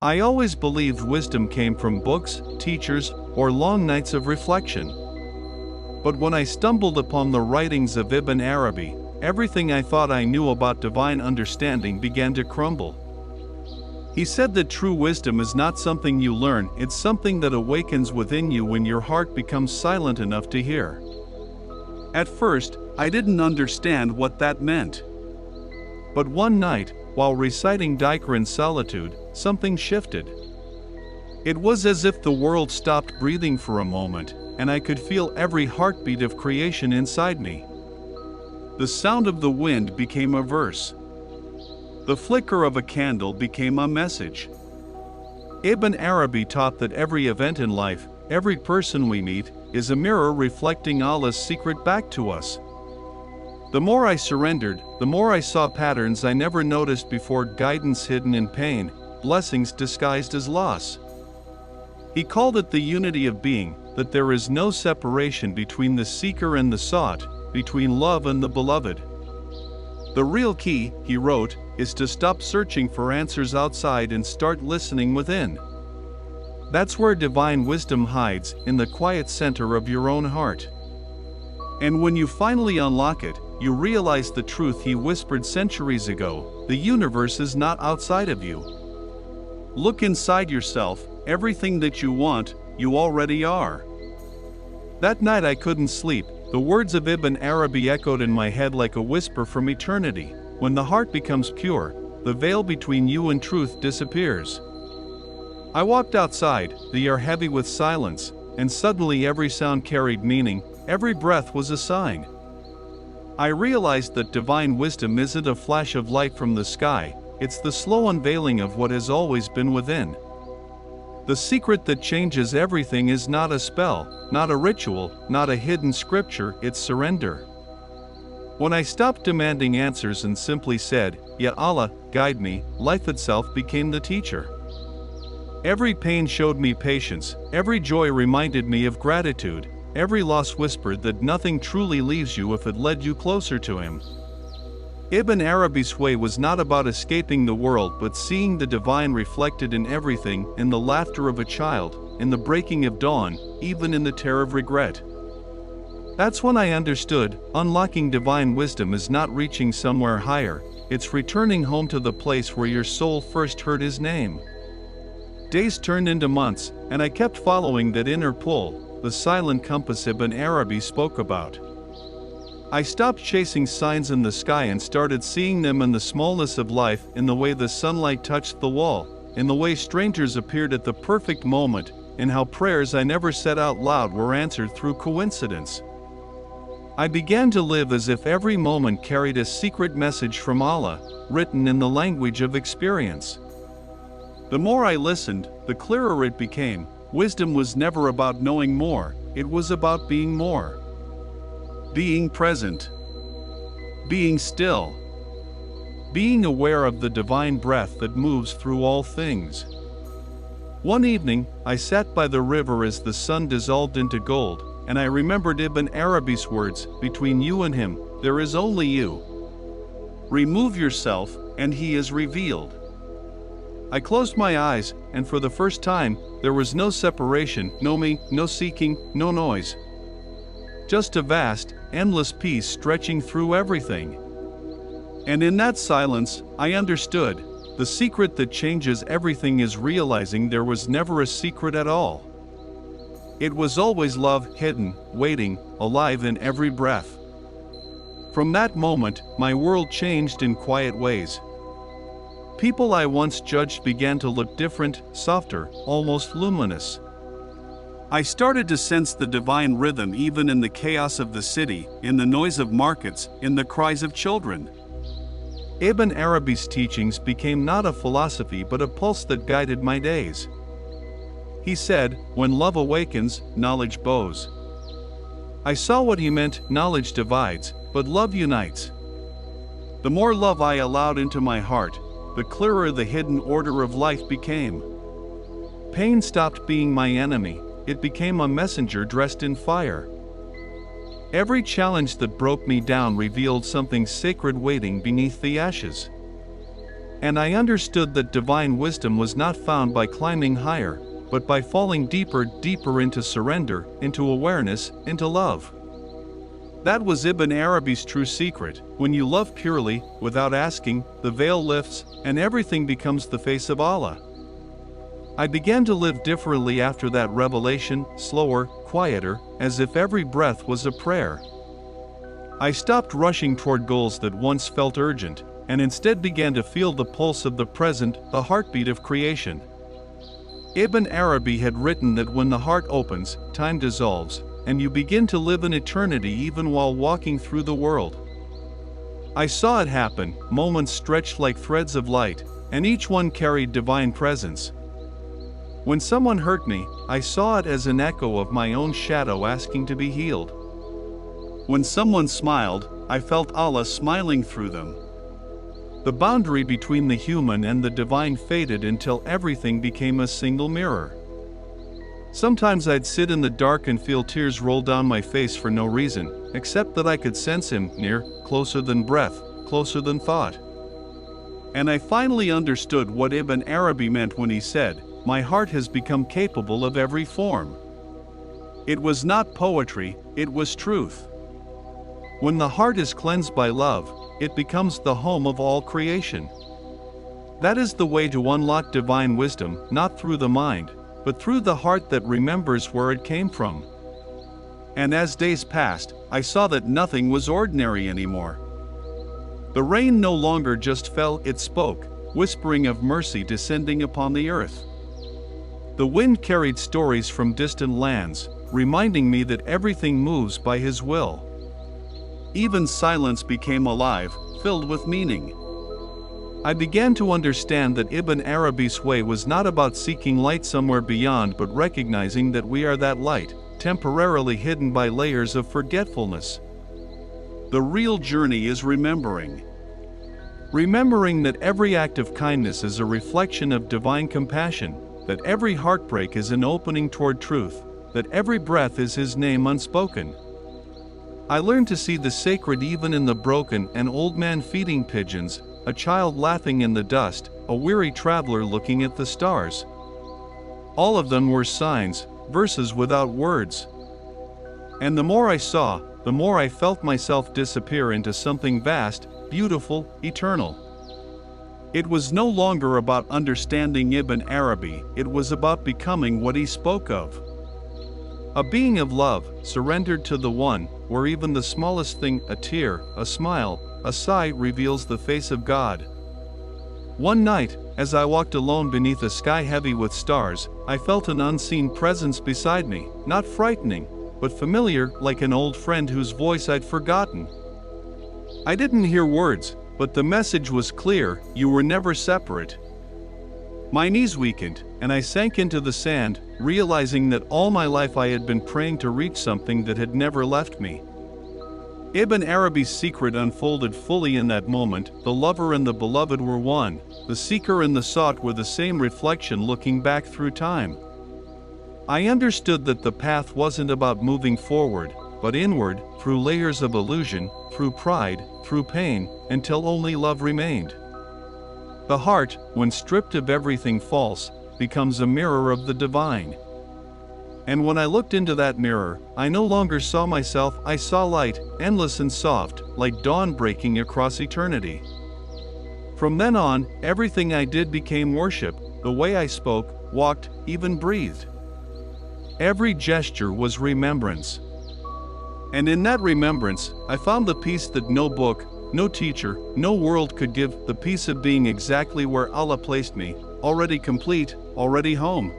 I always believed wisdom came from books, teachers, or long nights of reflection. But when I stumbled upon the writings of Ibn Arabi, everything I thought I knew about divine understanding began to crumble. He said that true wisdom is not something you learn, it's something that awakens within you when your heart becomes silent enough to hear. At first, I didn't understand what that meant. But one night, while reciting dhikr in solitude, something shifted. It was as if the world stopped breathing for a moment, and I could feel every heartbeat of creation inside me. The sound of the wind became a verse. The flicker of a candle became a message. Ibn Arabi taught that every event in life, every person we meet, is a mirror reflecting Allah's secret back to us. The more I surrendered, the more I saw patterns I never noticed before, guidance hidden in pain, blessings disguised as loss. He called it the unity of being, that there is no separation between the seeker and the sought, between love and the beloved. The real key, he wrote, is to stop searching for answers outside and start listening within. That's where divine wisdom hides, in the quiet center of your own heart. And when you finally unlock it, you realize the truth he whispered centuries ago: the universe is not outside of you. Look inside yourself, everything that you want, you already are. That night I couldn't sleep. The words of Ibn Arabi echoed in my head like a whisper from eternity. When the heart becomes pure, the veil between you and truth disappears. I walked outside, the air heavy with silence, and suddenly every sound carried meaning, every breath was a sign. I realized that divine wisdom isn't a flash of light from the sky, it's the slow unveiling of what has always been within. The secret that changes everything is not a spell, not a ritual, not a hidden scripture, it's surrender. When I stopped demanding answers and simply said, "Ya Allah, guide me," life itself became the teacher. Every pain showed me patience, every joy reminded me of gratitude, every loss whispered that nothing truly leaves you if it led you closer to him. Ibn Arabi's way was not about escaping the world but seeing the divine reflected in everything, in the laughter of a child, in the breaking of dawn, even in the terror of regret. That's when I understood, unlocking divine wisdom is not reaching somewhere higher, it's returning home to the place where your soul first heard his name. Days turned into months, and I kept following that inner pull, the silent compass Ibn Arabi spoke about. I stopped chasing signs in the sky and started seeing them in the smallness of life, in the way the sunlight touched the wall, in the way strangers appeared at the perfect moment, in how prayers I never said out loud were answered through coincidence. I began to live as if every moment carried a secret message from Allah, written in the language of experience. The more I listened, the clearer it became. Wisdom was never about knowing more, it was about being more. Being present. Being still. Being aware of the divine breath that moves through all things. One evening, I sat by the river as the sun dissolved into gold, and I remembered Ibn Arabi's words, "Between you and him, there is only you. Remove yourself, and he is revealed." I closed my eyes, and for the first time, there was no separation, no me, no seeking, no noise. Just a vast, endless peace stretching through everything. And in that silence, I understood, the secret that changes everything is realizing there was never a secret at all. It was always love, hidden, waiting, alive in every breath. From that moment, my world changed in quiet ways. People I once judged began to look different, softer, almost luminous. I started to sense the divine rhythm even in the chaos of the city, in the noise of markets, in the cries of children. Ibn Arabi's teachings became not a philosophy but a pulse that guided my days. He said, "When love awakens, knowledge bows." I saw what he meant: knowledge divides, but love unites. The more love I allowed into my heart, the clearer the hidden order of life became. Pain stopped being my enemy, it became a messenger dressed in fire. Every challenge that broke me down revealed something sacred waiting beneath the ashes. And I understood that divine wisdom was not found by climbing higher, but by falling deeper into surrender, into awareness, into love. That was Ibn Arabi's true secret. When you love purely, without asking, the veil lifts, and everything becomes the face of Allah. I began to live differently after that revelation, slower, quieter, as if every breath was a prayer. I stopped rushing toward goals that once felt urgent, and instead began to feel the pulse of the present, the heartbeat of creation. Ibn Arabi had written that when the heart opens, time dissolves, and you begin to live in eternity even while walking through the world. I saw it happen, moments stretched like threads of light, and each one carried divine presence. When someone hurt me, I saw it as an echo of my own shadow asking to be healed. When someone smiled, I felt Allah smiling through them. The boundary between the human and the divine faded until everything became a single mirror. Sometimes I'd sit in the dark and feel tears roll down my face for no reason, except that I could sense him near, closer than breath, closer than thought. And I finally understood what Ibn Arabi meant when he said, "My heart has become capable of every form." It was not poetry, it was truth. When the heart is cleansed by love, it becomes the home of all creation. That is the way to unlock divine wisdom, not through the mind, but through the heart that remembers where it came from. And as days passed, I saw that nothing was ordinary anymore. The rain no longer just fell, it spoke, whispering of mercy descending upon the earth. The wind carried stories from distant lands, reminding me that everything moves by His will. Even silence became alive, filled with meaning. I began to understand that Ibn Arabi's way was not about seeking light somewhere beyond but recognizing that we are that light, temporarily hidden by layers of forgetfulness. The real journey is remembering. Remembering that every act of kindness is a reflection of divine compassion, that every heartbreak is an opening toward truth, that every breath is His name unspoken. I learned to see the sacred even in the broken, an old man feeding pigeons, a child laughing in the dust, a weary traveler looking at the stars. All of them were signs, verses without words. And the more I saw, the more I felt myself disappear into something vast, beautiful, eternal. It was no longer about understanding Ibn Arabi, it was about becoming what he spoke of. A being of love, surrendered to the one, where even the smallest thing, a tear, a smile, a sigh, reveals the face of God. One night, as I walked alone beneath a sky heavy with stars, I felt an unseen presence beside me, not frightening, but familiar, like an old friend whose voice I'd forgotten. I didn't hear words, but the message was clear: you were never separate. My knees weakened, and I sank into the sand, realizing that all my life I had been praying to reach something that had never left me. Ibn Arabi's secret unfolded fully in that moment. The lover and the beloved were one, the seeker and the sought were the same reflection looking back through time. I understood that the path wasn't about moving forward, but inward, through layers of illusion, through pride, through pain, until only love remained. The heart, when stripped of everything false, becomes a mirror of the divine. And when I looked into that mirror, I no longer saw myself, I saw light, endless and soft, like dawn breaking across eternity. From then on, everything I did became worship, the way I spoke, walked, even breathed. Every gesture was remembrance. And in that remembrance, I found the peace that no book, no teacher, no world could give, the peace of being exactly where Allah placed me, already complete, already home.